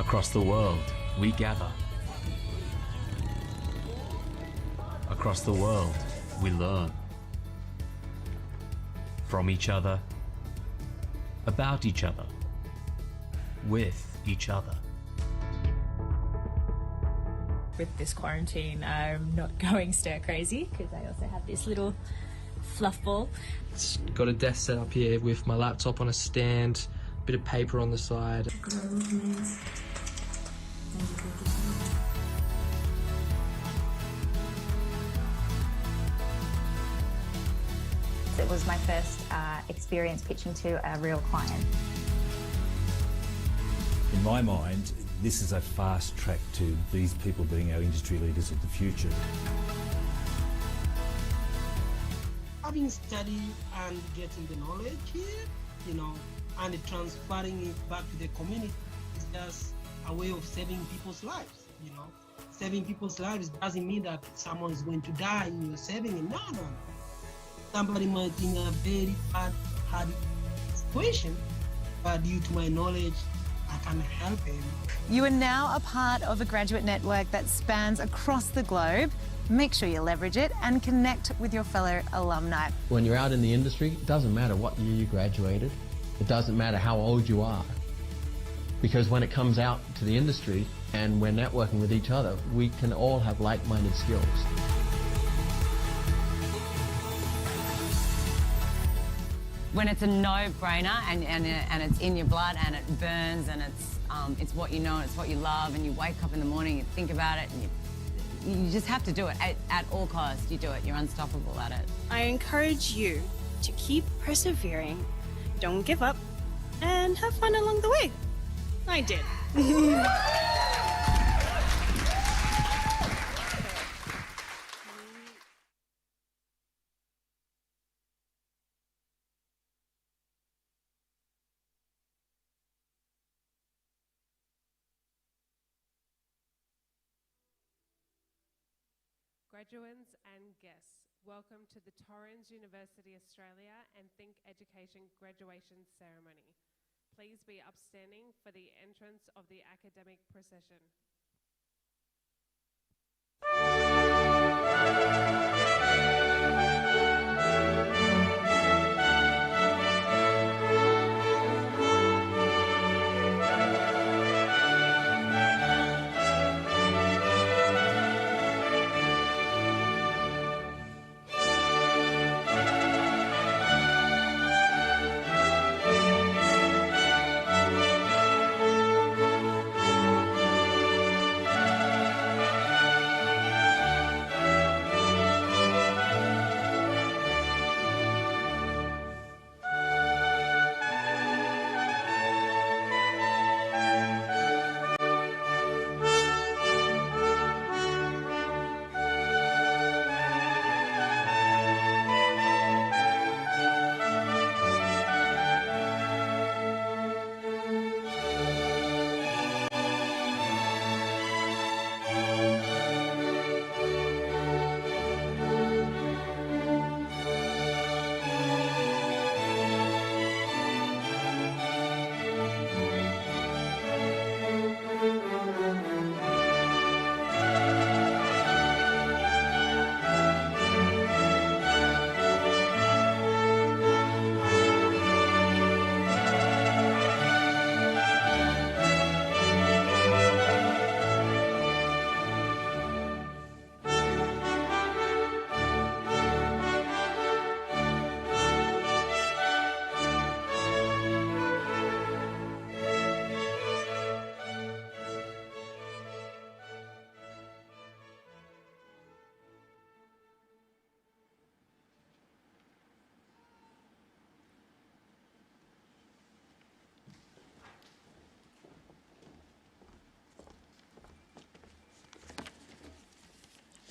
Across the world, we gather. Across the world, we learn. From each other, about each other, with each other. With this quarantine, I'm not going stir crazy because I also have this little fluff ball. Got a desk set up here with my laptop on a stand, a bit of paper on the side. It was my first experience pitching to a real client. In my mind, this is a fast track to these people being our industry leaders of the future. Having studied and getting the knowledge here, and transferring it back to the community is just a way of saving people's lives, Saving people's lives doesn't mean that someone is going to die and you're saving it. No. Somebody might be in a very hard situation, but due to my knowledge, I can help him. You are now a part of a graduate network that spans across the globe. Make sure you leverage it and connect with your fellow alumni. When you're out in the industry, it doesn't matter what year you graduated. It doesn't matter how old you are. Because when it comes out to the industry and we're networking with each other, we can all have like-minded skills. When it's a no-brainer and it's in your blood and it burns and it's what you know and it's what you love, and you wake up in the morning, you think about it, and you just have to do it at all costs. You do it. You're unstoppable at it. I encourage you to keep persevering, don't give up, and have fun along the way. I did. Graduates and guests, welcome to the Torrens University Australia and Think Education graduation ceremony. Please be upstanding for the entrance of the academic procession.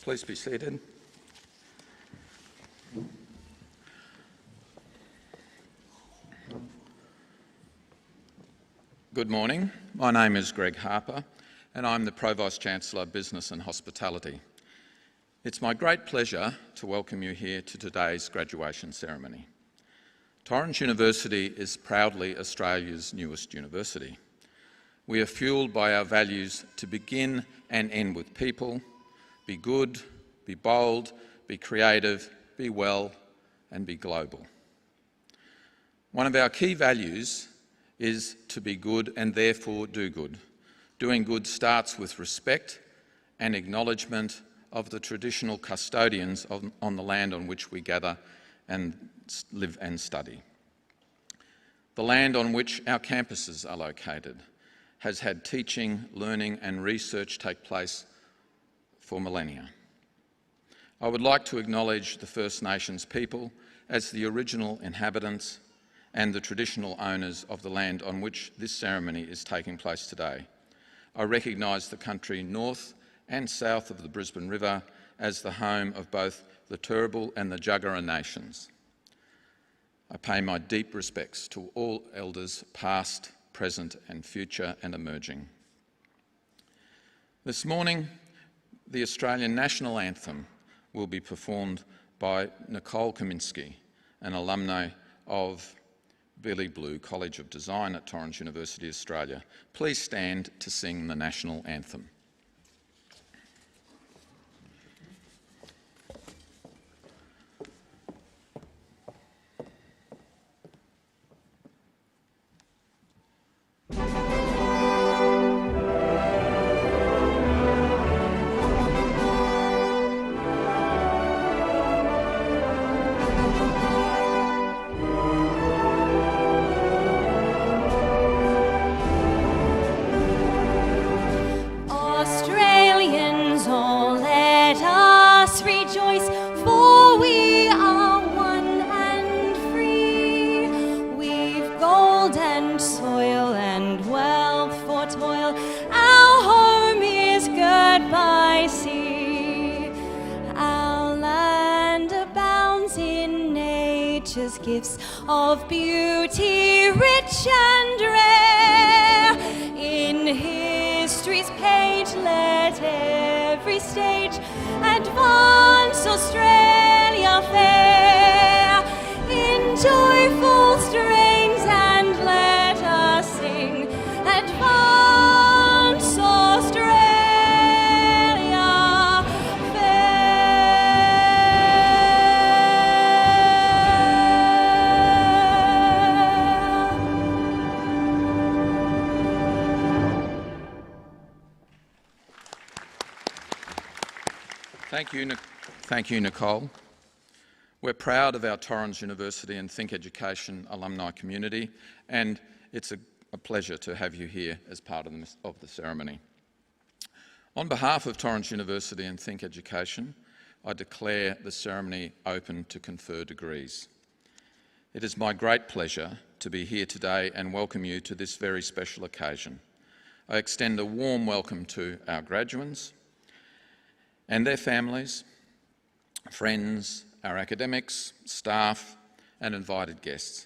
Please be seated. Good morning. My name is Greg Harper and I'm the Provost Chancellor of Business and Hospitality. It's my great pleasure to welcome you here to today's graduation ceremony. Torrens University is proudly Australia's newest university. We are fuelled by our values to begin and end with people, be good, be bold, be creative, be well, and be global. One of our key values is to be good and therefore do good. Doing good starts with respect and acknowledgement of the traditional custodians on the land on which we gather and live and study. The land on which our campuses are located has had teaching, learning and research take place for millennia. I would like to acknowledge the First Nations people as the original inhabitants and the traditional owners of the land on which this ceremony is taking place today. I recognise the country north and south of the Brisbane River as the home of both the Turrbal and the Jagera nations. I pay my deep respects to all elders past, present and future and emerging. This morning, the Australian National Anthem will be performed by Nicole Kaminsky, an alumni of Billy Blue College of Design at Torrens University, Australia. Please stand to sing the National Anthem. Gifts of beauty rich and rare. In history's page let every stage advance Australia fair. In joyful strains and let us sing, advance Australia. Thank you, Nicole. We're proud of our Torrens University and Think Education alumni community, and it's a pleasure to have you here as part of the ceremony. On behalf of Torrens University and Think Education, I declare the ceremony open to confer degrees. It is my great pleasure to be here today and welcome you to this very special occasion. I extend a warm welcome to our graduates and their families, friends, our academics, staff and invited guests.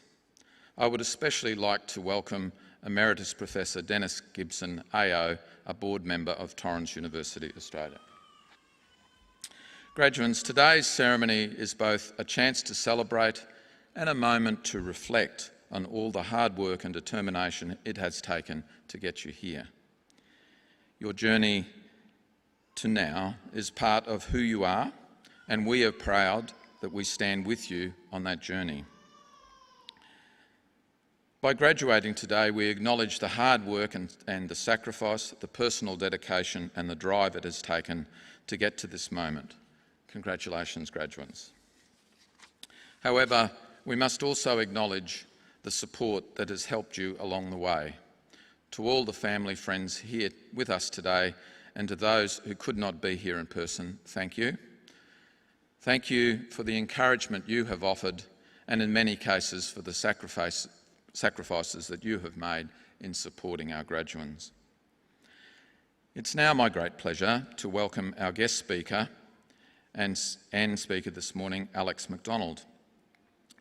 I would especially like to welcome Emeritus Professor Dennis Gibson, AO, a board member of Torrens University, Australia. Graduates, today's ceremony is both a chance to celebrate and a moment to reflect on all the hard work and determination it has taken to get you here. Your journey to now is part of who you are, and we are proud that we stand with you on that journey. By graduating today, we acknowledge the hard work and the sacrifice, the personal dedication and the drive it has taken to get to this moment. Congratulations, graduates. However, we must also acknowledge the support that has helped you along the way. To all the family, friends here with us today, and to those who could not be here in person, thank you. Thank you for the encouragement you have offered, and in many cases for the sacrifices that you have made in supporting our graduates. It's now my great pleasure to welcome our guest speaker and speaker this morning, Alex McDonald.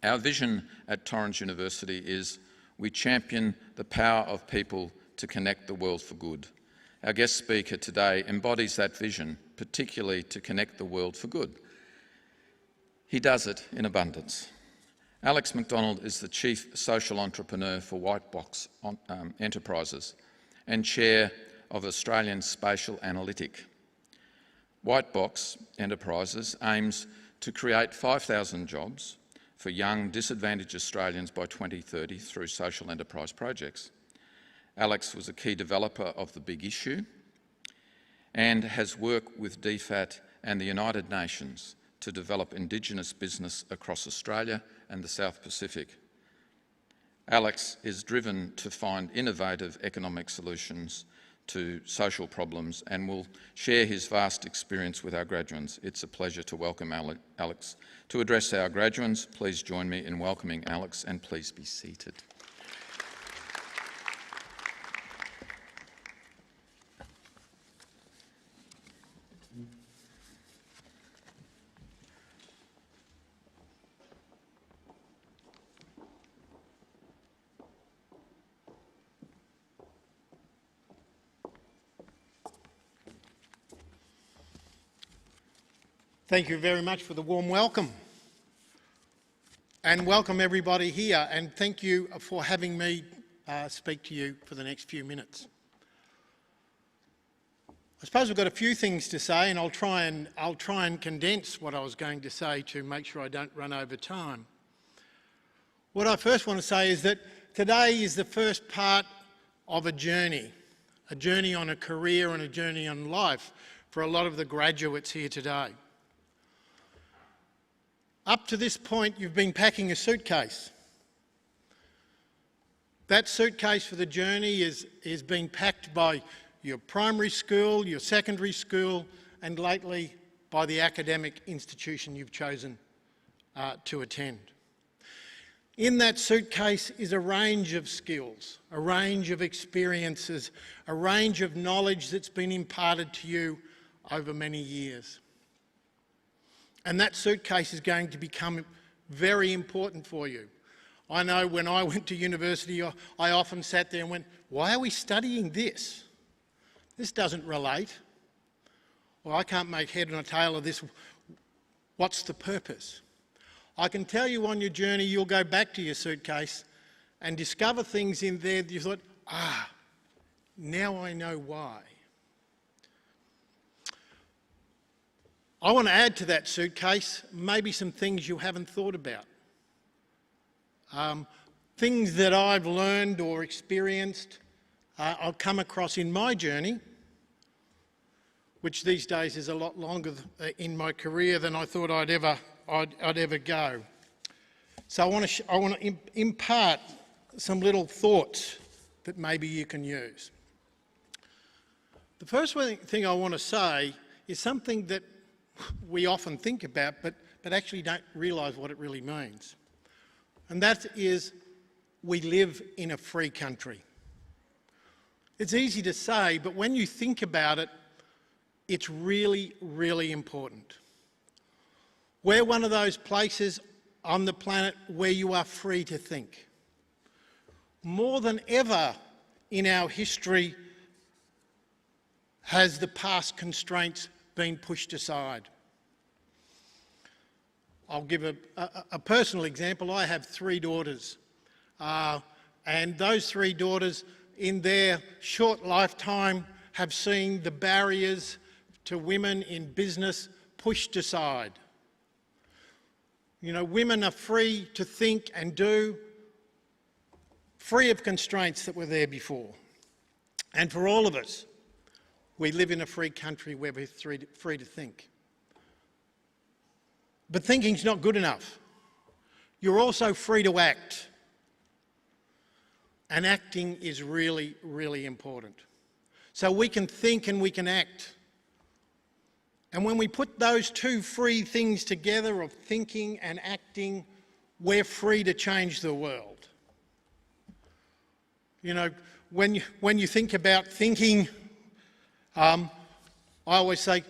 Our vision at Torrens University is we champion the power of people to connect the world for good. Our guest speaker today embodies that vision, particularly to connect the world for good. He does it in abundance. Alex McDonald is the Chief Social Entrepreneur for White Box Enterprises, and Chair of Australian Spatial Analytic. Whitebox Enterprises aims to create 5,000 jobs for young disadvantaged Australians by 2030 through social enterprise projects. Alex was a key developer of the Big Issue and has worked with DFAT and the United Nations to develop Indigenous business across Australia and the South Pacific. Alex is driven to find innovative economic solutions to social problems and will share his vast experience with our graduates. It's a pleasure to welcome Alex to address our graduates. Please join me in welcoming Alex, and please be seated. Thank you very much for the warm welcome. And welcome everybody here, and thank you for having me speak to you for the next few minutes. I suppose we've got a few things to say, and I'll try and condense what I was going to say to make sure I don't run over time. What I first want to say is that today is the first part of a journey on a career and a journey on life for a lot of the graduates here today. Up to this point, you've been packing a suitcase. That suitcase for the journey is being packed by your primary school, your secondary school, and lately by the academic institution you've chosen to attend. In that suitcase is a range of skills, a range of experiences, a range of knowledge that's been imparted to you over many years. And that suitcase is going to become very important for you. I know when I went to university, I often sat there and went, why are we studying this? This doesn't relate. Or I can't make head and tail of this. What's the purpose? I can tell you on your journey, you'll go back to your suitcase and discover things in there that you thought, now I know why. I want to add to that suitcase maybe some things you haven't thought about. Things that I've learned or experienced, I've come across in my journey, which these days is a lot longer in my career than I thought I'd ever go. So I want to impart some little thoughts that maybe you can use. The first thing I want to say is something that we often think about, but actually don't realise what it really means. And that is, we live in a free country. It's easy to say, but when you think about it, it's really, really important. We're one of those places on the planet where you are free to think. More than ever in our history has the past constraints been pushed aside. I'll give a personal example. I have 3 daughters, and those 3 daughters in their short lifetime have seen the barriers to women in business pushed aside. You know, women are free to think and do, free of constraints that were there before. And for all of us, we live in a free country where we're free to think. But thinking's not good enough. You're also free to act. And acting is really, really important. So we can think and we can act. And when we put those two free things together of thinking and acting, we're free to change the world. You know, when you think about thinking, I always say,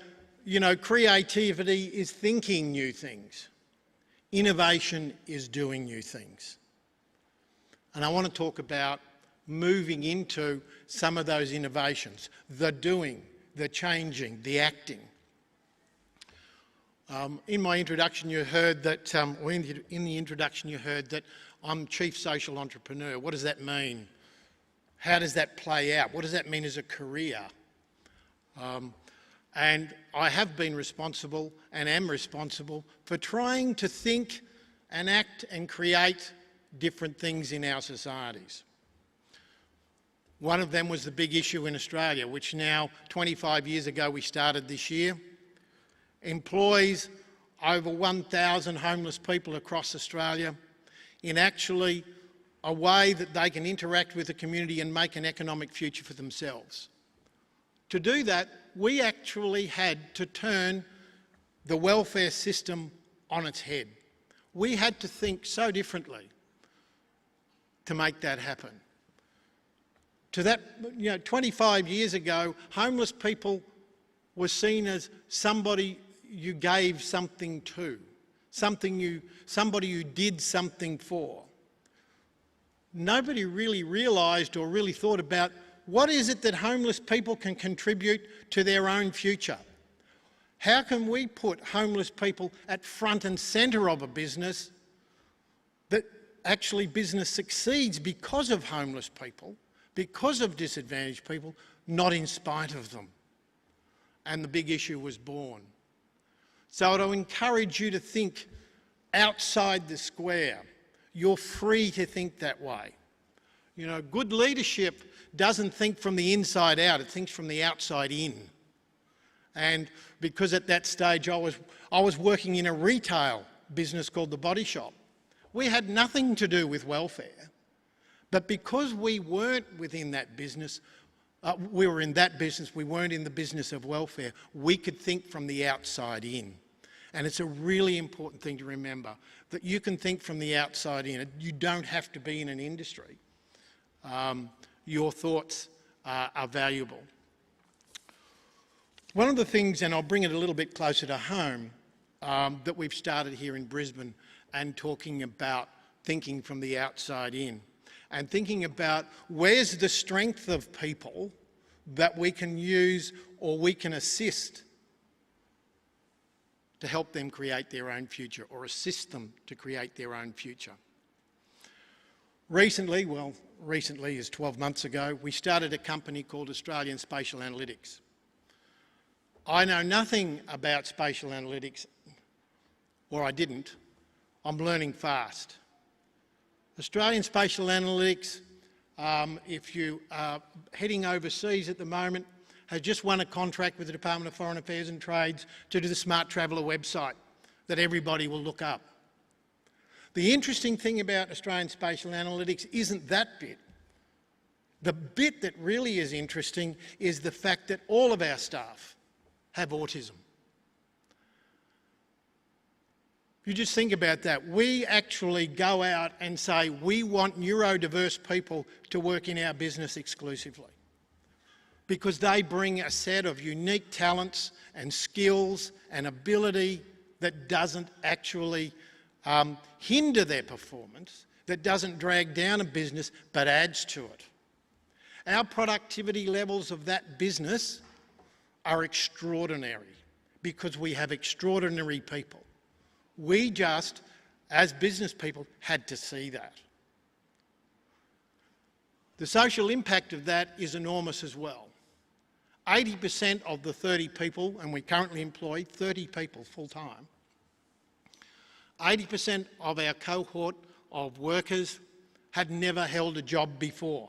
you know, creativity is thinking new things. Innovation is doing new things. And I want to talk about moving into some of those innovations, the doing, the changing, the acting. In my introduction you heard that, in the introduction you heard that I'm Chief Social Entrepreneur. What does that mean? How does that play out? What does that mean as a career? And I have been responsible and am responsible for trying to think and act and create different things in our societies. One of them was the big issue in Australia, which now, 25 years ago, we started this year, employs over 1,000 homeless people across Australia in actually a way that they can interact with the community and make an economic future for themselves. To do that, we actually had to turn the welfare system on its head. We had to think so differently to make that happen. To that, 25 years ago, homeless people were seen as somebody you gave something to, somebody you did something for. Nobody really realised or really thought about what is it that homeless people can contribute to their own future. How can we put homeless people at front and centre of a business that actually business succeeds because of homeless people, because of disadvantaged people, not in spite of them? And the big issue was born. So I'd encourage you to think outside the square. You're free to think that way. You know, good leadership doesn't think from the inside out, it thinks from the outside in. And because at that stage I was working in a retail business called The Body Shop. We had nothing to do with welfare, but because we weren't within that business, we were in that business, we weren't in the business of welfare, we could think from the outside in. And it's a really important thing to remember, that you can think from the outside in. You don't have to be in an industry. Your thoughts are valuable. One of the things, and I'll bring it a little bit closer to home, that we've started here in Brisbane and talking about thinking from the outside in and thinking about where's the strength of people that we can use or we can assist to help them create their own future or assist them to create their own future. Recently is 12 months ago, we started a company called Australian Spatial Analytics. I know nothing about spatial analytics, or I didn't. I'm learning fast. Australian Spatial Analytics, if you are heading overseas at the moment, has just won a contract with the Department of Foreign Affairs and Trades to do the Smart Traveller website that everybody will look up. The interesting thing about Australian Spatial Analytics isn't that bit. The bit that really is interesting is the fact that all of our staff have autism. You just think about that. We actually go out and say we want neurodiverse people to work in our business exclusively because they bring a set of unique talents and skills and ability that doesn't actually hinder their performance, that doesn't drag down a business but adds to it. Our productivity levels of that business are extraordinary because we have extraordinary people. We just, as business people, had to see that. The social impact of that is enormous as well. 80% of the 30 people, and we currently employ 30 people full-time, 80% of our cohort of workers had never held a job before.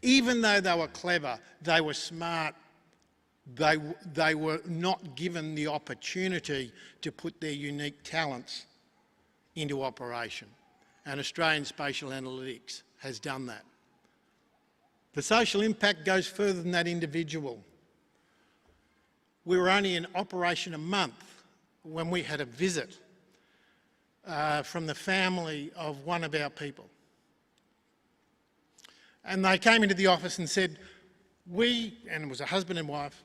Even though they were clever, they were smart, they were not given the opportunity to put their unique talents into operation. And Australian Spatial Analytics has done that. The social impact goes further than that individual. We were only in operation a month when we had a visit from the family of one of our people. And they came into the office and said, and it was a husband and wife,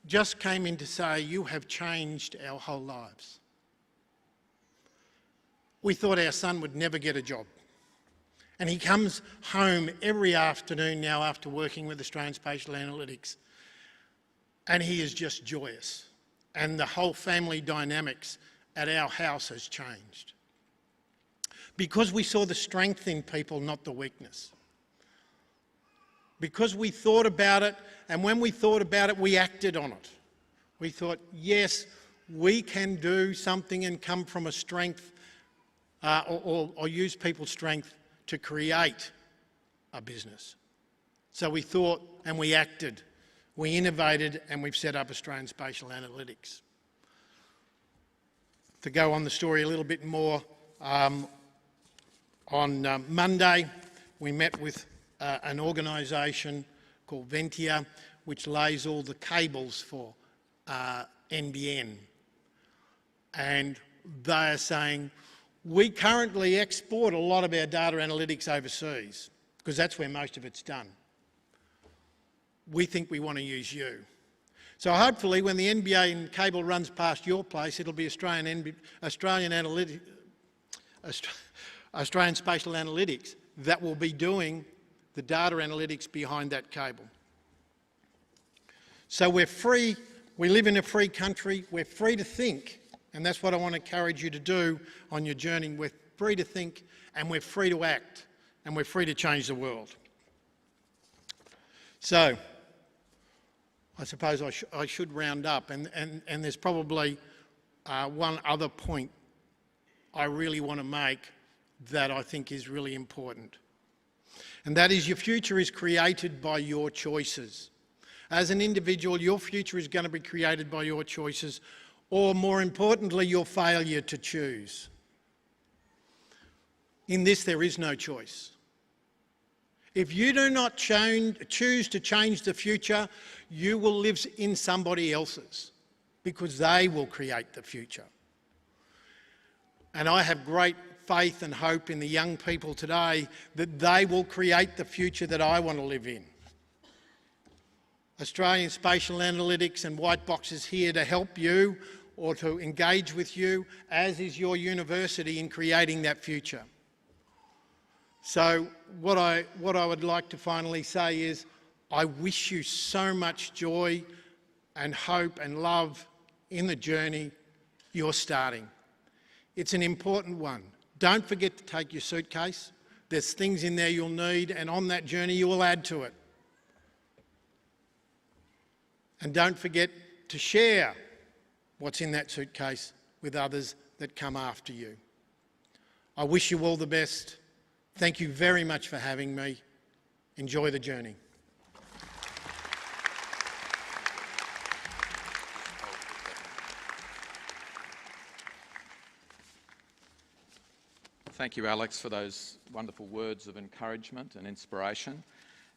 just came in to say, you have changed our whole lives. We thought our son would never get a job. And he comes home every afternoon now after working with Australian Spatial Analytics, and he is just joyous. And the whole family dynamics at our house has changed. Because we saw the strength in people, not the weakness. because we thought about it, and when we thought about it, we acted on it. We thought, yes, we can do something and come from a strength or use people's strength to create a business. So we thought and we acted, we innovated, and we've set up Australian Spatial Analytics. To go on the story a little bit more, on Monday we met with an organisation called Ventia, which lays all the cables for NBN. And they are saying, we currently export a lot of our data analytics overseas, because that's where most of it's done. We think we want to use you. So hopefully when the NBA cable runs past your place, it'll be Australian Spatial Analytics that will be doing the data analytics behind that cable. So we're free, we live in a free country, we're free to think, and that's what I want to encourage you to do on your journey. We're free to think, and we're free to act, and we're free to change the world. So, I suppose I should round up, and there's probably one other point I really want to make that I think is really important. And that is, your future is created by your choices. As an individual, your future is going to be created by your choices, or more importantly, your failure to choose. In this, there is no choice. If you do not choose to change the future, you will live in somebody else's, because they will create the future. And I have great faith and hope in the young people today that they will create the future that I want to live in. Australian Spatial Analytics and White Box is here to help you or to engage with you, as is your university, in creating that future. So what I would like to finally say is, I wish you so much joy and hope and love in the journey you're starting. It's an important one. Don't forget to take your suitcase. There's things in there you'll need, and on that journey you will add to it. And don't forget to share what's in that suitcase with others that come after you. I wish you all the best. Thank you very much for having me. Enjoy the journey. Thank you, Alex, for those wonderful words of encouragement and inspiration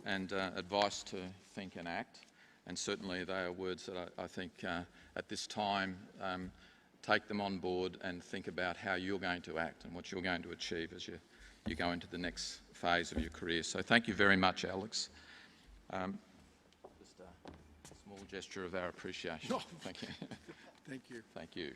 and advice to think and act. And certainly they are words that I think at this time take them on board and think about how you're going to act and what you're going to achieve as you go into the next phase of your career. So thank you very much, Alex. Just a small gesture of our appreciation. Oh. Thank you. Thank you. Thank you.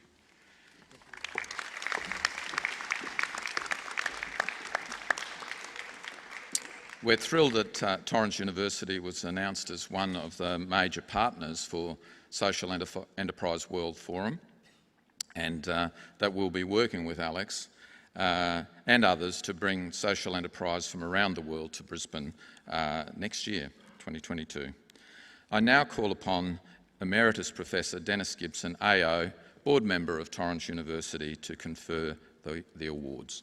We're thrilled that Torrens University was announced as one of the major partners for Social Enterprise World Forum, and that we'll be working with Alex and others to bring social enterprise from around the world to Brisbane next year, 2022. I now call upon Emeritus Professor Dennis Gibson, AO, Board Member of Torrens University, to confer the awards.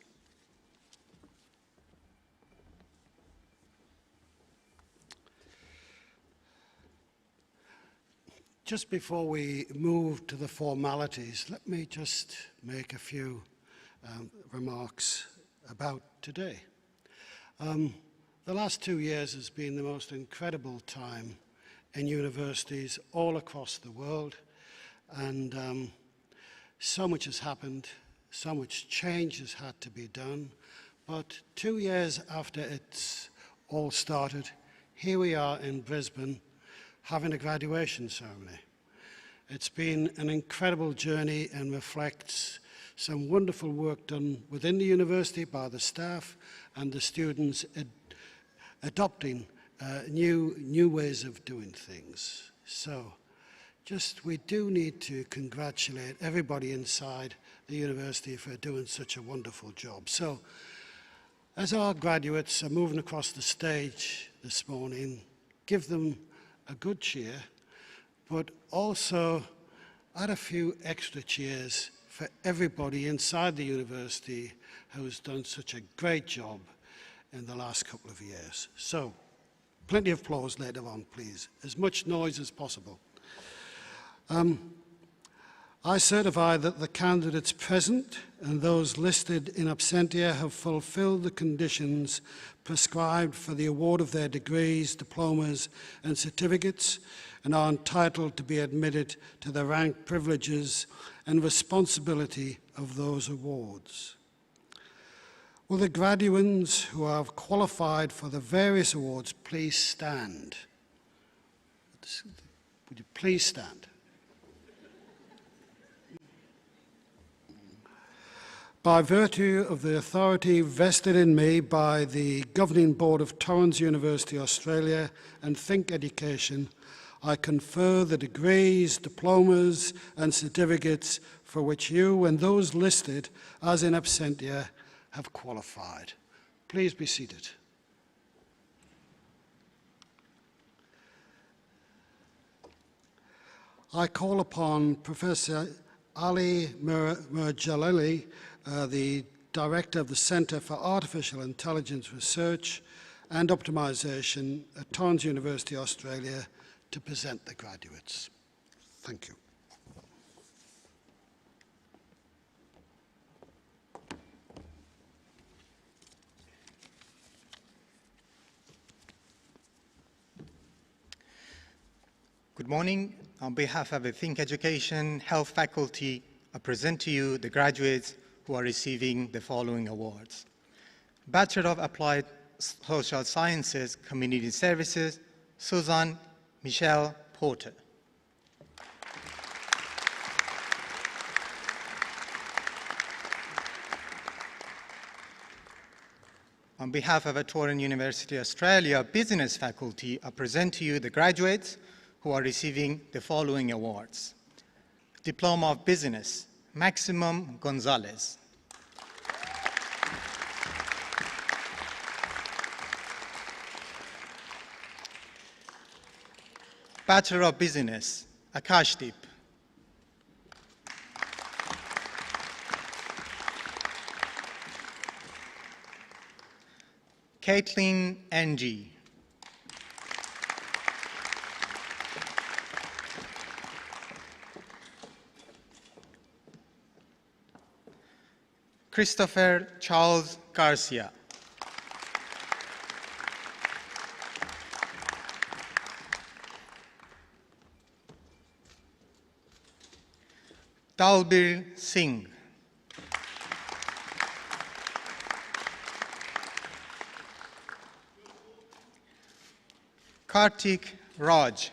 Just before we move to the formalities, let me just make a few remarks about today. The last 2 years has been the most incredible time in universities all across the world, and so much has happened, so much change has had to be done, but 2 years after it's all started, here we are in Brisbane having a graduation ceremony. It's been an incredible journey and reflects some wonderful work done within the university by the staff and the students adopting new ways of doing things. So we do need to congratulate everybody inside the university for doing such a wonderful job. So as our graduates are moving across the stage this morning, give them a good cheer, but also add a few extra cheers for everybody inside the university who's done such a great job in the last couple of years. So, plenty of applause later on, please. As much noise as possible. I certify that the candidates present and those listed in absentia have fulfilled the conditions prescribed for the award of their degrees, diplomas and certificates and are entitled to be admitted to the rank, privileges and responsibility of those awards. Will the graduates who have qualified for the various awards please stand? Would you please stand? By virtue of the authority vested in me by the Governing Board of Torrens University, Australia and Think Education, I confer the degrees, diplomas and certificates for which you and those listed as in absentia have qualified. Please be seated. I call upon Professor Ali Mirjalali, the Director of the Centre for Artificial Intelligence Research and Optimisation at Torrens University, Australia, to present the graduates. Thank you. Good morning. On behalf of the Think Education Health faculty, I present to you the graduates who are receiving the following awards. Bachelor of Applied Social Sciences, Community Services, Susan Michelle Porter. On behalf of the Torrens University, Australia Business faculty, I present to you the graduates who are receiving the following awards. Diploma of Business, Maximum Gonzalez. Bachelor of Business, Akashdeep. Caitlin Ng. Christopher Charles Garcia. Dalbir Singh. Kartik Raj.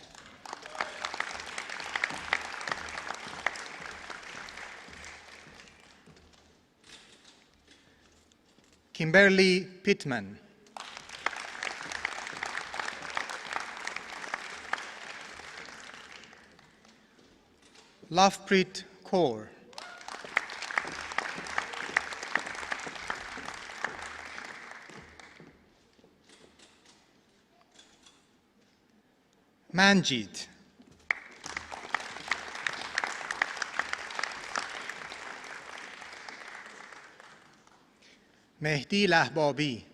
Kimberly Pittman. Lovepreet Kaur. Manjeet. Mehdi Lahbabi.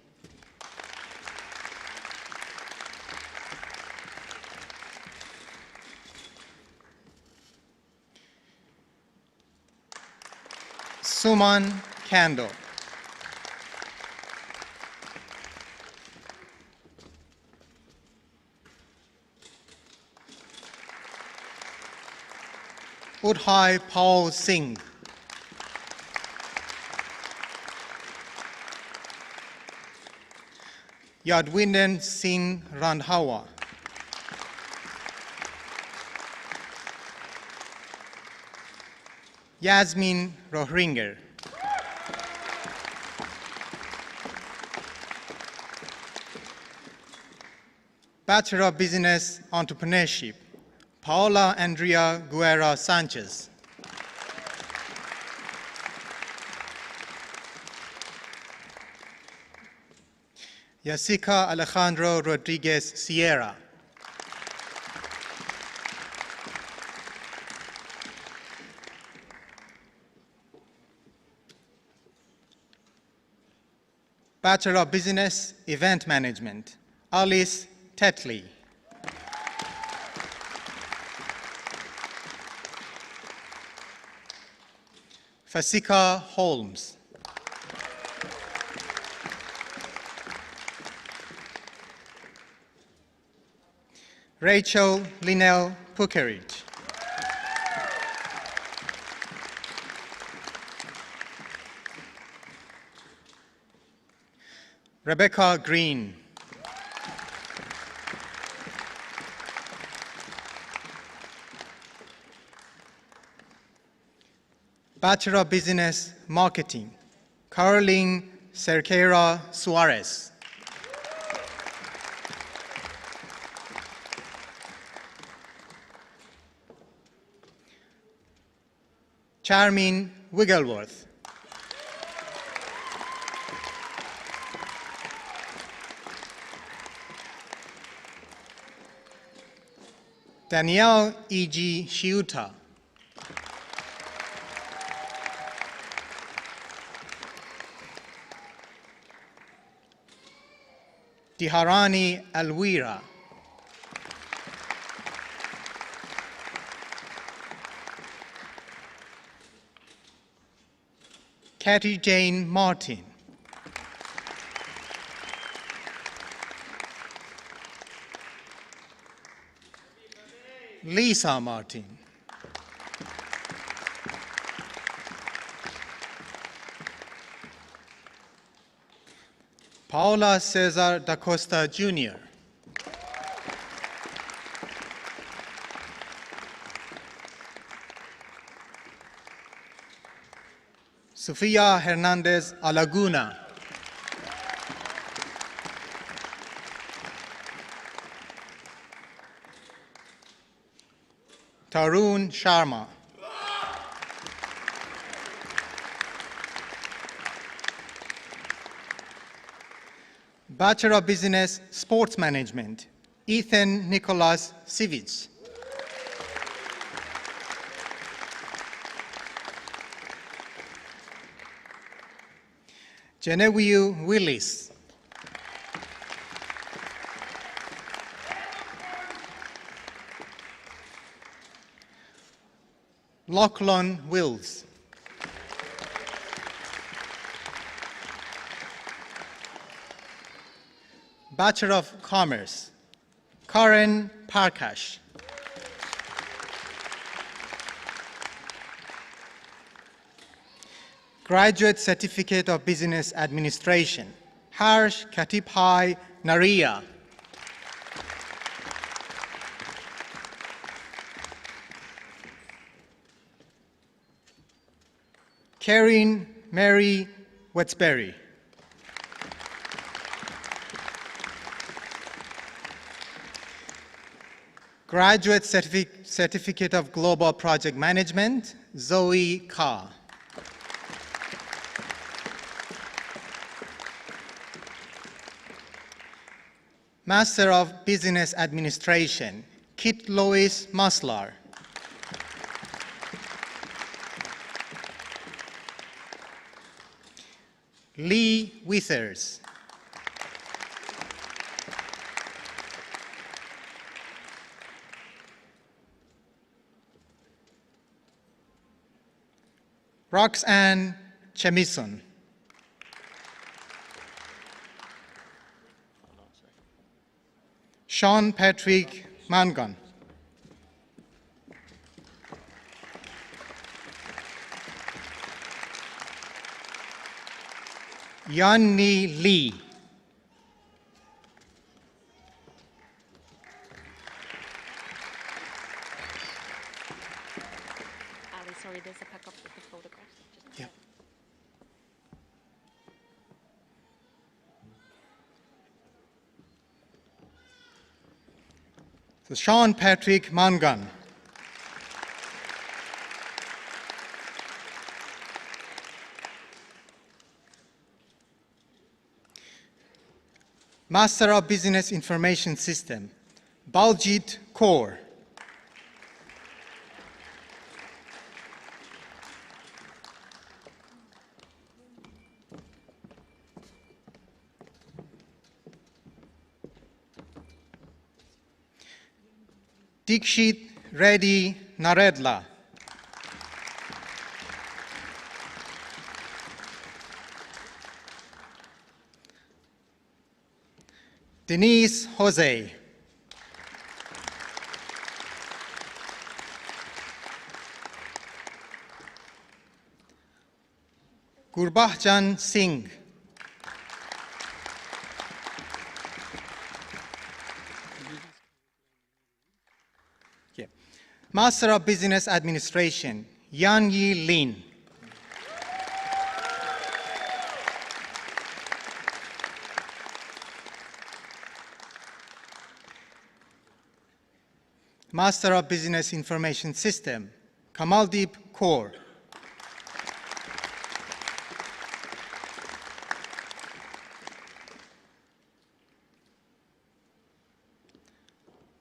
Suman Kando. Udhai Paul Singh. Yadwinder Singh Randhawa. Yasmin Rohringer. Bachelor of Business Entrepreneurship, Paola Andrea Guerra Sanchez. Jessica Alejandro Rodriguez Sierra. Bachelor of Business, Event Management, Alice Tetley. Fasika Holmes. Rachel Linnell Puckeridge. Rebecca Green. Bachelor of Business Marketing, Caroline Cerqueira Suarez. Charmin Wigglesworth. Danielle E.G. Shiuta. Diharani Alwira. Katie Jane Martin. Lisa Martin. Paula Cesar da Costa Jr. Sofia Hernandez Alaguna. Tarun Sharma. Bachelor of Business Sports Management, Ethan Nicholas Sivic. Genevieve Willis. Lachlan Wills. Bachelor of Commerce, Karen Parkash. Graduate Certificate of Business Administration, Harsh Katipai Naria. Karen Mary Wetsbury. Graduate Certificate of Global Project Management, Zoe Carr. Master of Business Administration, Kit Lois Maslar. Lee Withers. Roxanne Chemison. Sean Patrick Mangan. Yanni Lee. Ali, sorry, there's a pack up with the photograph. Yep. So Sean Patrick Mangan. Master of Business Information System, Baljit Kaur. Dikshit Reddy Naredla. Denise Jose. Gurbahjan Singh. Yeah. Master of Business Administration, Yan Yi Lin. Master of Business Information System, Kamaldeep Kaur.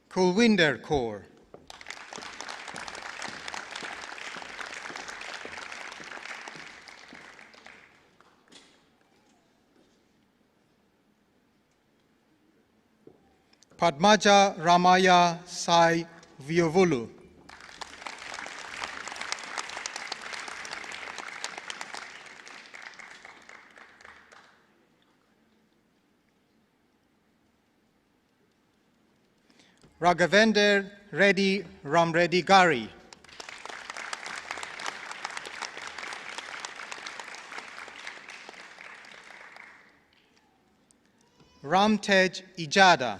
Kulwinder Kaur. Padmaja Ramaya Sai Viovulu. Raghavender Reddy Ramreddy Gari. Ramtej Ijada.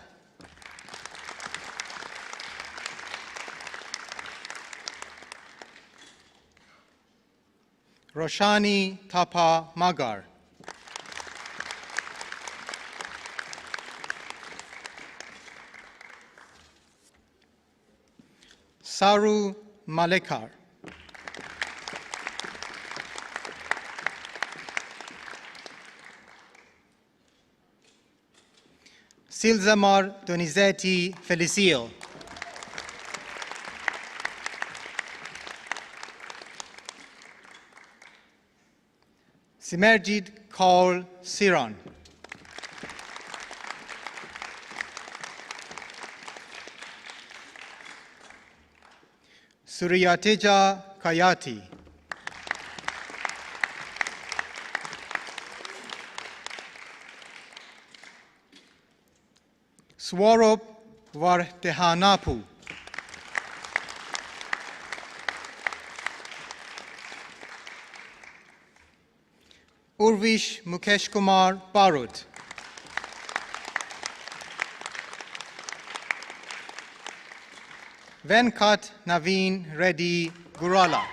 Roshani Tapa Magar. Saru Malekar. Silzamar Donizetti Felicio. Simerjit Kaur Siran. Suryateja Kayati. Swarup Vardehanapu. Urvish Mukesh Kumar Barut. Venkat Naveen Reddy Gurala.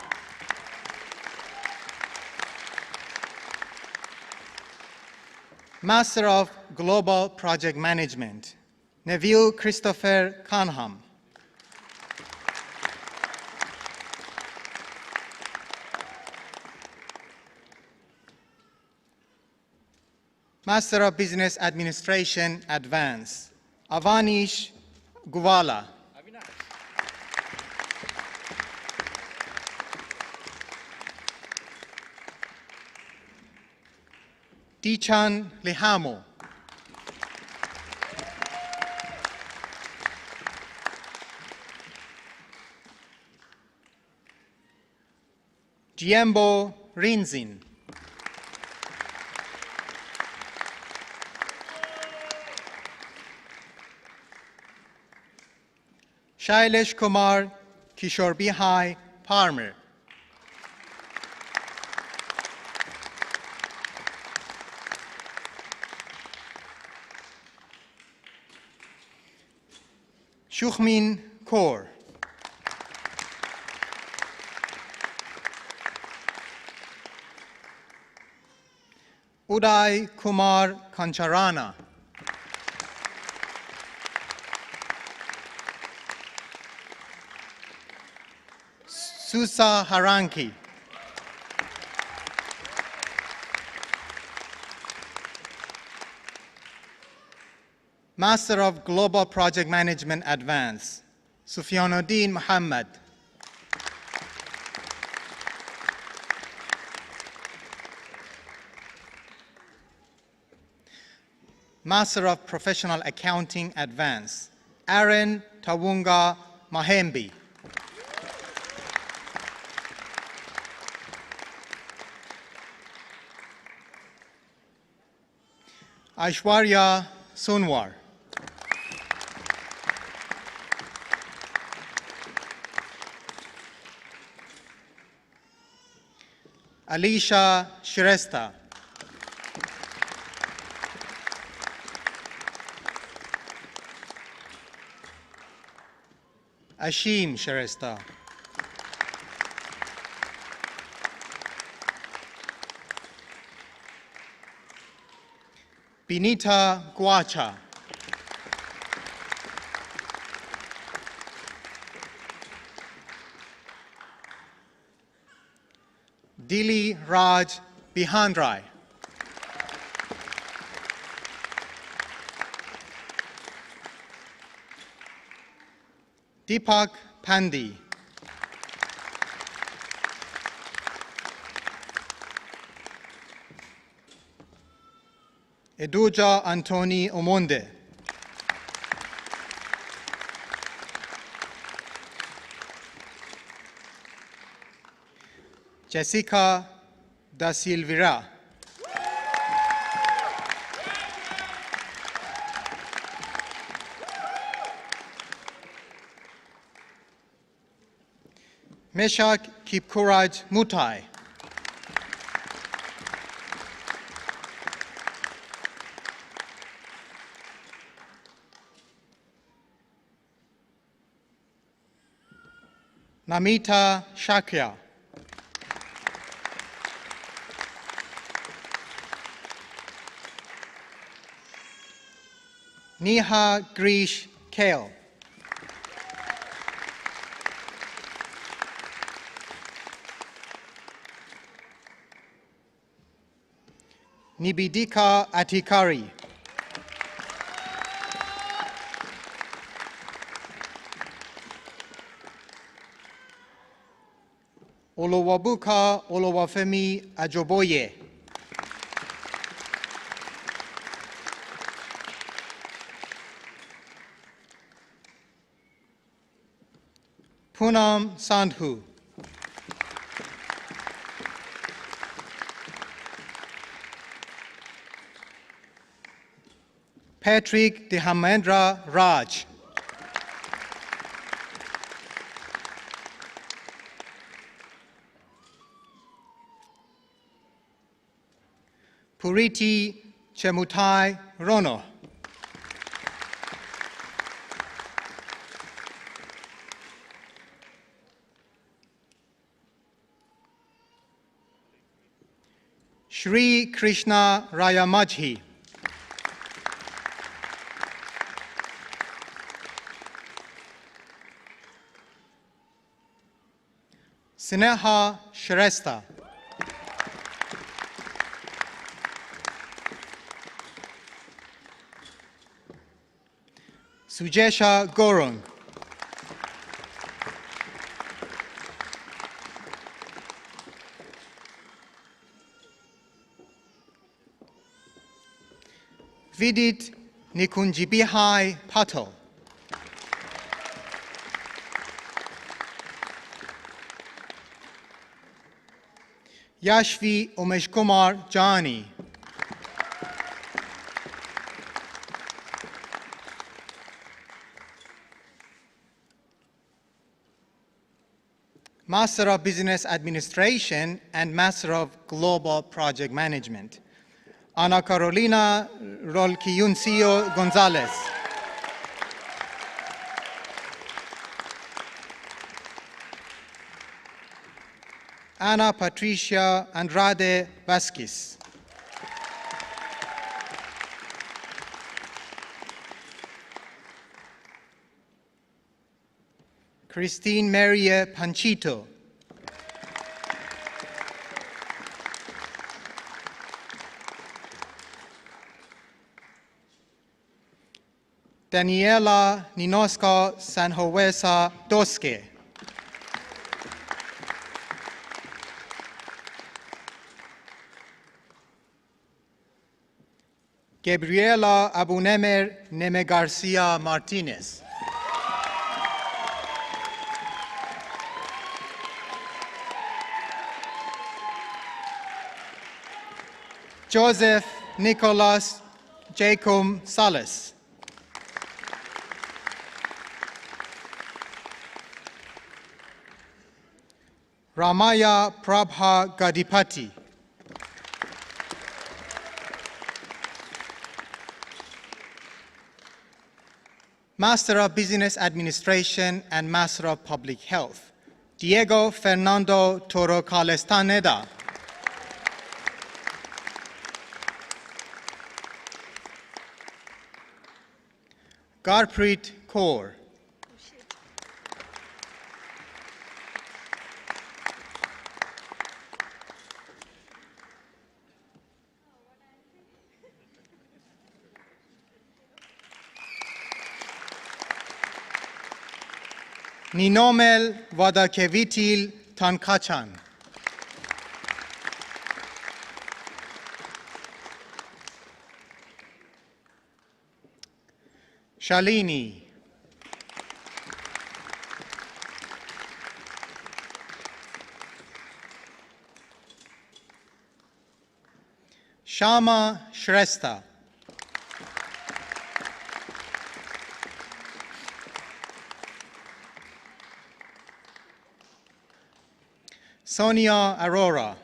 Master of Global Project Management, Neville Christopher Kanham. Master of Business Administration, Advanced, Avanish Guvala. Tichan Lihamo. Giembo Rinzin. Shailesh Kumar Kishore Bihai Parmer. Shukhmin Kaur. Uday Kumar Kancharana. Susa Haranki. Master of Global Project Management Advanced, Sufyanuddin Muhammad. Master of Professional Accounting Advanced, Aaron Tawunga Mahembi. Aishwarya Sonwar. Alisha Shrestha. Ashim Shrestha. Binita Guacha. Dili Raj Bihandrai. Deepak Pandi. Eduja Antoni Omonde. Jessica da Silveira. Meshak Kipkuraj Mutai. Namita Shakya. Neha Grish Kale. Nibidika Atikari. Olowabuka Olowafemi Ajoboye. Poonam Sandhu. Patrick Dehamendra Raj. Puriti Chemutai Rono. Shri Krishna Rayamajhi. Sneha Shrestha. Sujesha Gorung. Vidit Nikunjibihai Patel. Yashvi Umeshkumar Jani. Master of Business Administration and Master of Global Project Management. Ana Carolina Rolquiyuncio Gonzalez. Ana Patricia Andrade Vasquez. Christine Maria Panchito. Daniela Ninoska Sanhovesa Doske. Gabriela Abunemer Neme Garcia Martinez. Joseph Nicholas Jacob Salas. Ramaya Prabha Gadipati. Master of Business Administration and Master of Public Health, Diego Fernando Toro Calestaneda. Garpreet Kaur. Ninomel Vadakevitil Tankachan. Shalini. Shama Shrestha. Sonia Arora.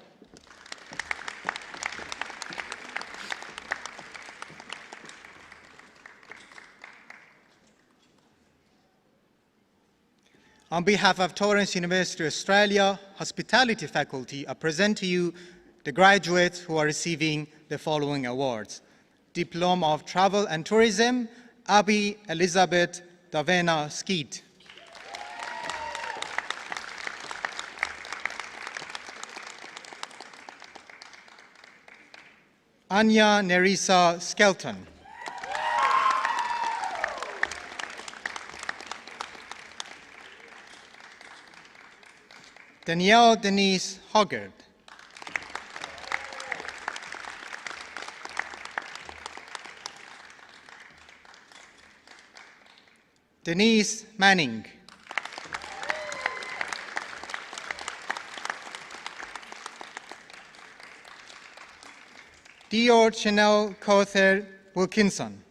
On behalf of Torrens University Australia Hospitality Faculty, I present to you the graduates who are receiving the following awards. Diploma of Travel and Tourism, Abby Elizabeth Davena Skeet. Anya Nerissa Skelton. Danielle Denise Hoggard. Denise Manning. Dior Chanel Cother Wilkinson.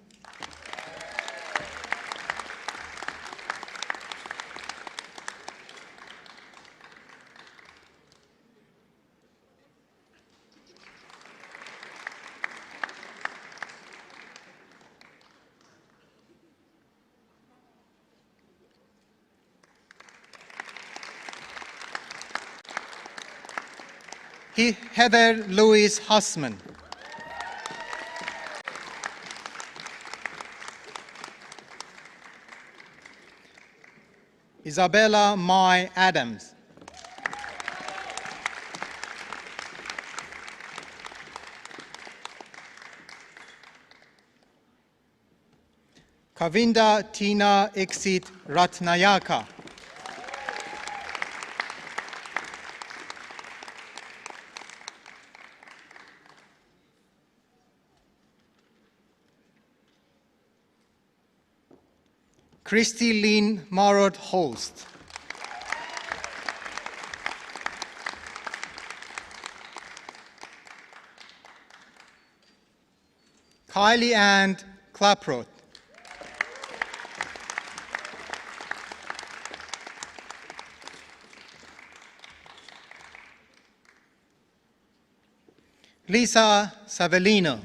Heather Louise Hussman. Isabella Mai Adams. Kavinda Tina Exit Ratnayaka. Christy Lynn Marot Holst. Kylie Ann Klaproth. Lisa Savellino.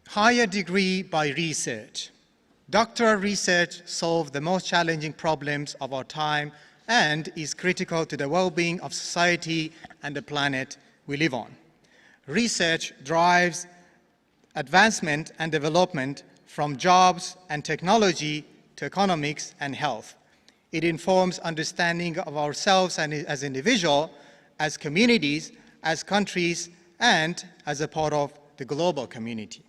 Higher degree by research. Doctoral research solves the most challenging problems of our time and is critical to the well-being of society and the planet we live on. Research drives advancement and development from jobs and technology to economics and health. It informs understanding of ourselves and as individuals, as communities, as countries, and as a part of the global community.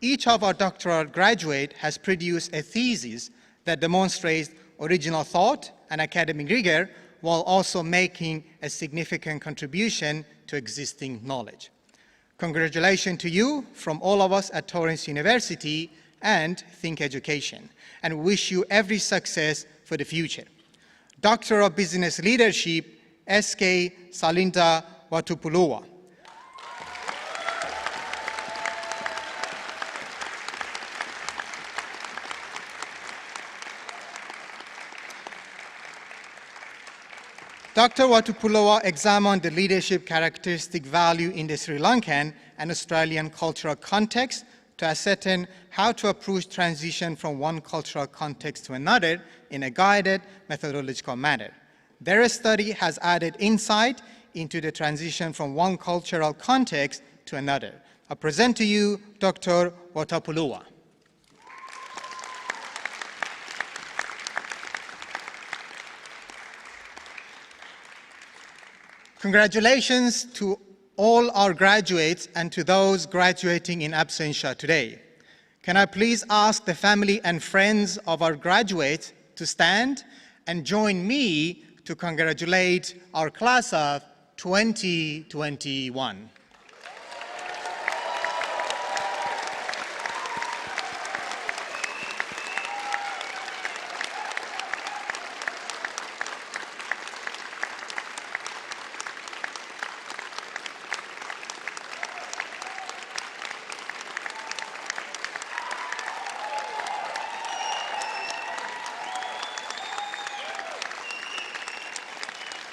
Each of our doctoral graduates has produced a thesis that demonstrates original thought and academic rigor while also making a significant contribution to existing knowledge. Congratulations to you from all of us at Torrens University, and Think Education, and wish you every success for the future. Doctor of Business Leadership, S.K. Salinta Watupuloa. Dr. Watupuloa examined the leadership characteristic value in the Sri Lankan and Australian cultural context to ascertain how to approach transition from one cultural context to another in a guided methodological manner. Their study has added insight into the transition from one cultural context to another. I present to you Dr. Watupuloa. Congratulations to all our graduates and to those graduating in absentia today. Can I please ask the family and friends of our graduates to stand and join me to congratulate our class of 2021.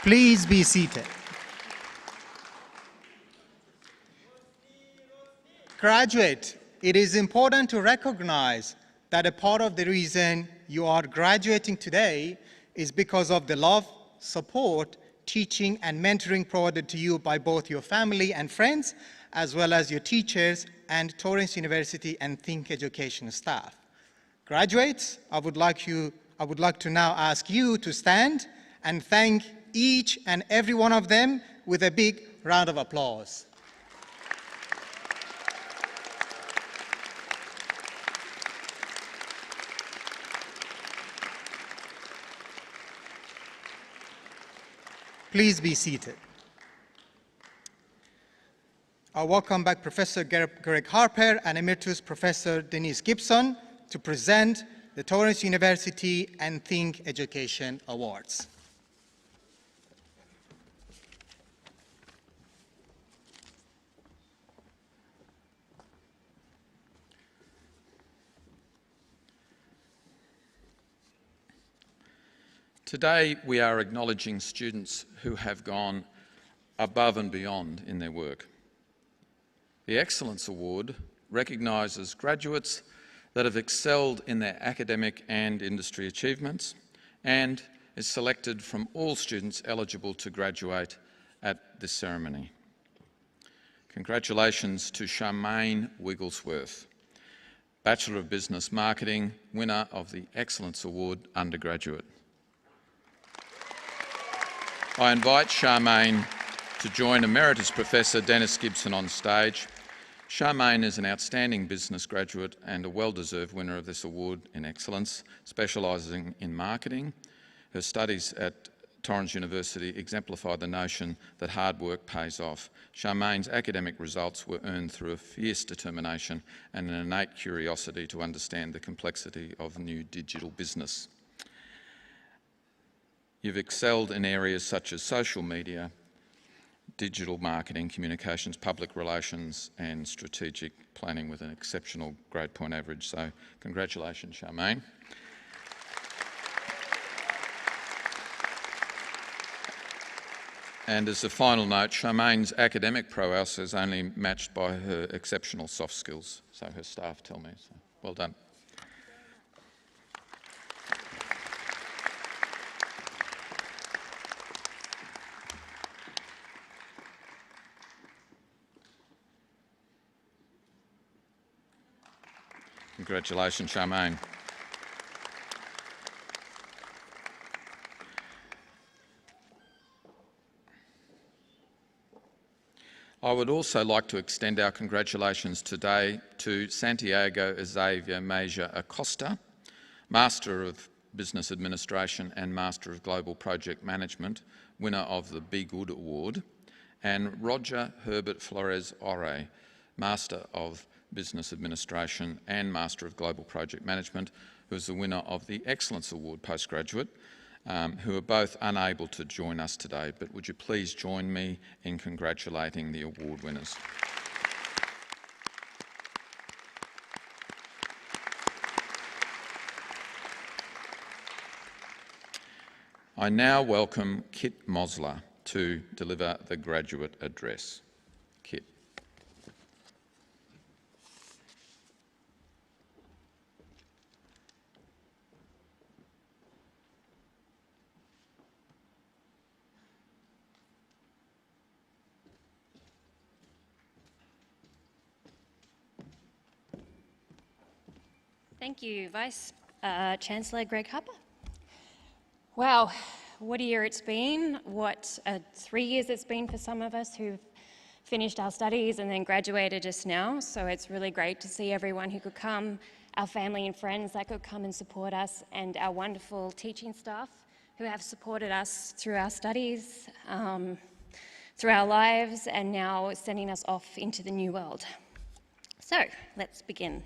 Please be seated. Graduate, it is important to recognize that a part of the reason you are graduating today is because of the love, support, teaching, and mentoring provided to you by both your family and friends, as well as your teachers and Torrens University and Think Education staff. Graduates, I would like to now ask you to stand and thank each and every one of them with a big round of applause. Please be seated. I welcome back Professor Greg Harper and Emeritus Professor Denise Gibson to present the Torrens University and Think Education Awards. Today, we are acknowledging students who have gone above and beyond in their work. The Excellence Award recognises graduates that have excelled in their academic and industry achievements and is selected from all students eligible to graduate at this ceremony. Congratulations to Charmaine Wigglesworth, Bachelor of Business Marketing, winner of the Excellence Award undergraduate. I invite Charmaine to join Emeritus Professor Dennis Gibson on stage. Charmaine is an outstanding business graduate and a well-deserved winner of this award in excellence, specialising in marketing. Her studies at Torrens University exemplify the notion that hard work pays off. Charmaine's academic results were earned through a fierce determination and an innate curiosity to understand the complexity of new digital business. You've excelled in areas such as social media, digital marketing, communications, public relations and strategic planning with an exceptional grade point average. So congratulations, Charmaine. And as a final note, Charmaine's academic prowess is only matched by her exceptional soft skills, so her staff tell me. So well done. Congratulations, Charmaine. I would also like to extend our congratulations today to Santiago Xavier Major Acosta, Master of Business Administration and Master of Global Project Management, winner of the Be Good Award, and Roger Herbert Flores Ore, Master of Business Administration and Master of Global Project Management, who is the winner of the Excellence Award postgraduate, who are both unable to join us today. But would you please join me in congratulating the award winners? I now welcome Kit Mosler to deliver the graduate address. Kit. Thank you, Vice Chancellor Greg Harper. Wow, what a year it's been, what 3 years it's been for some of us who've finished our studies and then graduated just now. So it's really great to see everyone who could come, our family and friends that could come and support us, and our wonderful teaching staff who have supported us through our studies, through our lives, and now sending us off into the new world. So let's begin.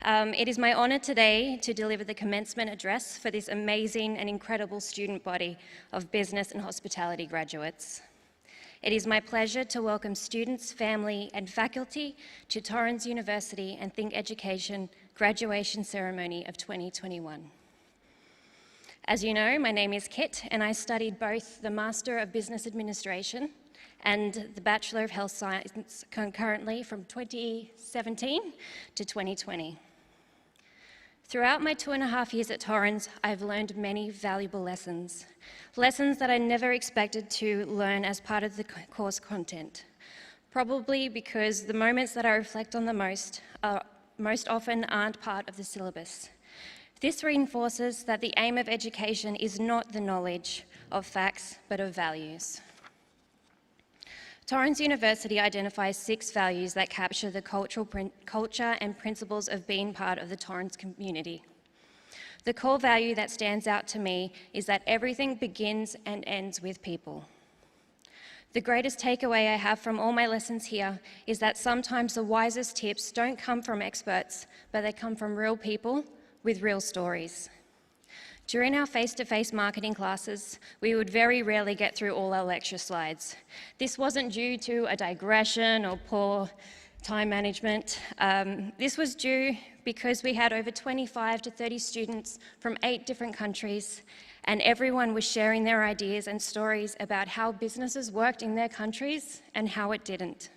It is my honour today to deliver the commencement address for this amazing and incredible student body of business and hospitality graduates. It is my pleasure to welcome students, family and faculty to Torrens University and Think Education graduation ceremony of 2021. As you know, my name is Kit and I studied both the Master of Business Administration and the Bachelor of Health Science concurrently from 2017 to 2020. Throughout my 2.5 years at Torrens, I've learned many valuable lessons that I never expected to learn as part of the course content, probably because the moments that I reflect on the most often aren't part of the syllabus. This reinforces that the aim of education is not the knowledge of facts, but of values. Torrens University identifies 6 values that capture the culture and principles of being part of the Torrens community. The core value that stands out to me is that everything begins and ends with people. The greatest takeaway I have from all my lessons here is that sometimes the wisest tips don't come from experts, but they come from real people with real stories. During our face-to-face marketing classes, we would very rarely get through all our lecture slides. This wasn't due to a digression or poor time management. This was due because we had over 25 to 30 students from 8 different countries, and everyone was sharing their ideas and stories about how businesses worked in their countries and how it didn't.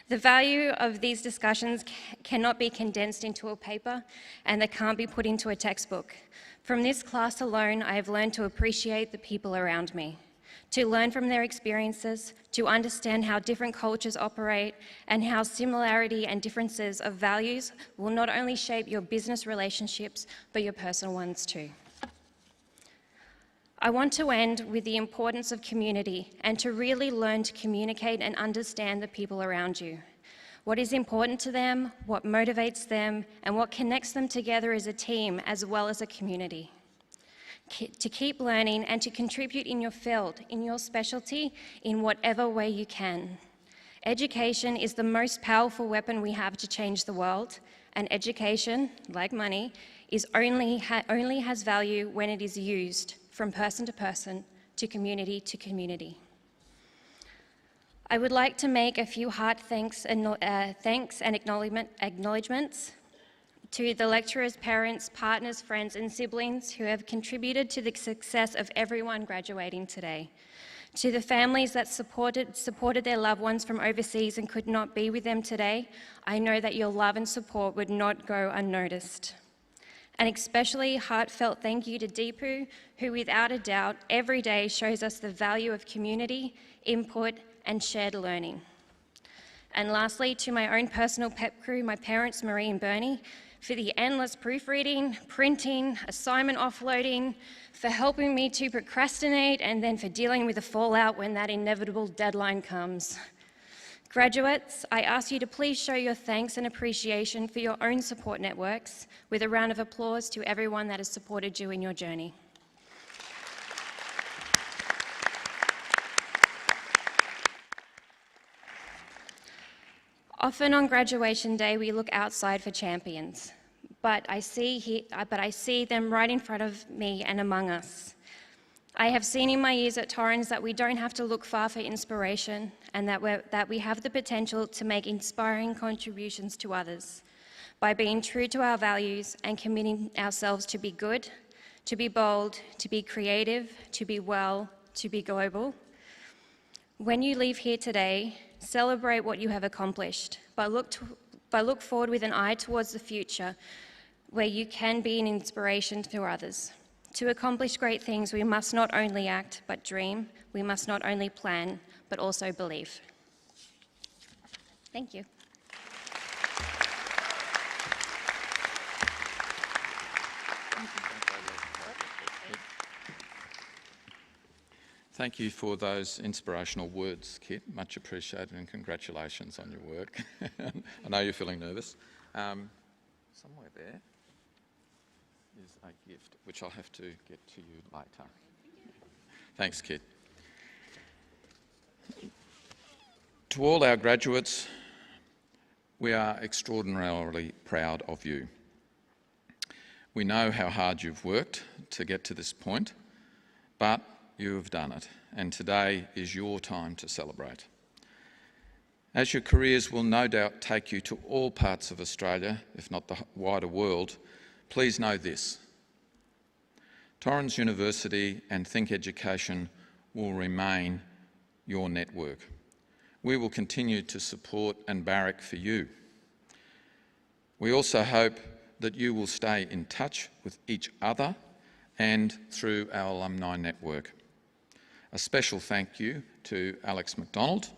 The value of these discussions cannot be condensed into a paper, and they can't be put into a textbook. From this class alone, I have learned to appreciate the people around me, to learn from their experiences, to understand how different cultures operate, and how similarity and differences of values will not only shape your business relationships, but your personal ones too. I want to end with the importance of community and to really learn to communicate and understand the people around you. What is important to them, what motivates them, and what connects them together as a team as well as a community. To keep learning and to contribute in your field, in your specialty, in whatever way you can. Education is the most powerful weapon we have to change the world, and education, like money, only has value when it is used from person to person, to community. I would like to make a few heart thanks and acknowledgements to the lecturers, parents, partners, friends and siblings who have contributed to the success of everyone graduating today. To the families that supported their loved ones from overseas and could not be with them today, I know that your love and support would not go unnoticed. An especially heartfelt thank you to Deepu, who without a doubt every day shows us the value of community, input and shared learning. And lastly, to my own personal pep crew, my parents Marie and Bernie, for the endless proofreading, printing, assignment offloading, for helping me to procrastinate, and then for dealing with the fallout when that inevitable deadline comes. Graduates, I ask you to please show your thanks and appreciation for your own support networks with a round of applause to everyone that has supported you in your journey. Often on graduation day, we look outside for champions, but I see them right in front of me and among us. I have seen in my years at Torrens that we don't have to look far for inspiration, and that we have the potential to make inspiring contributions to others by being true to our values and committing ourselves to be good, to be bold, to be creative, to be well, to be global. When you leave here today, celebrate what you have accomplished, but look forward with an eye towards the future where you can be an inspiration to others. To accomplish great things, we must not only act, but dream. We must not only plan, but also believe. Thank you. Thank you for those inspirational words, Kit. Much appreciated, and congratulations on your work. I know you're feeling nervous. Somewhere there is a gift, which I'll have to get to you later. Thanks, Kit. To all our graduates, we are extraordinarily proud of you. We know how hard you've worked to get to this point, but you have done it, and today is your time to celebrate. As your careers will no doubt take you to all parts of Australia, if not the wider world, please know this: Torrens University and Think Education will remain your network. We will continue to support and barrack for you. We also hope that you will stay in touch with each other and through our alumni network. A special thank you to Alex McDonald,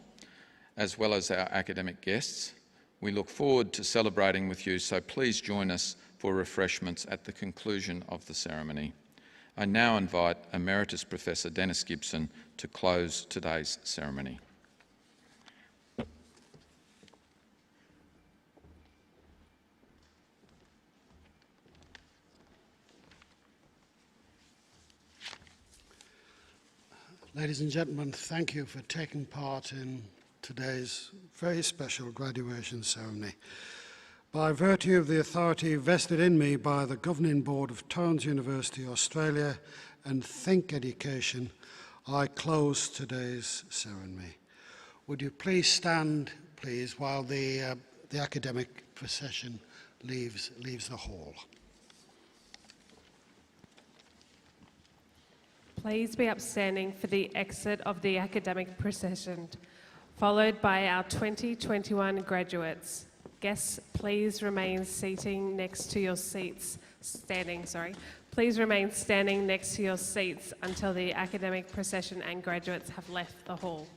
as well as our academic guests. We look forward to celebrating with you, so please join us for refreshments at the conclusion of the ceremony. I now invite Emeritus Professor Dennis Gibson to close today's ceremony. Ladies and gentlemen, thank you for taking part in today's very special graduation ceremony. By virtue of the authority vested in me by the Governing Board of Torrens University, Australia and Think Education, I close today's ceremony. Would you please stand, please, while the academic procession leaves the hall. Please be upstanding for the exit of the academic procession, followed by our 2021 graduates. Guests, please remain standing next to your seats until the academic procession and graduates have left the hall.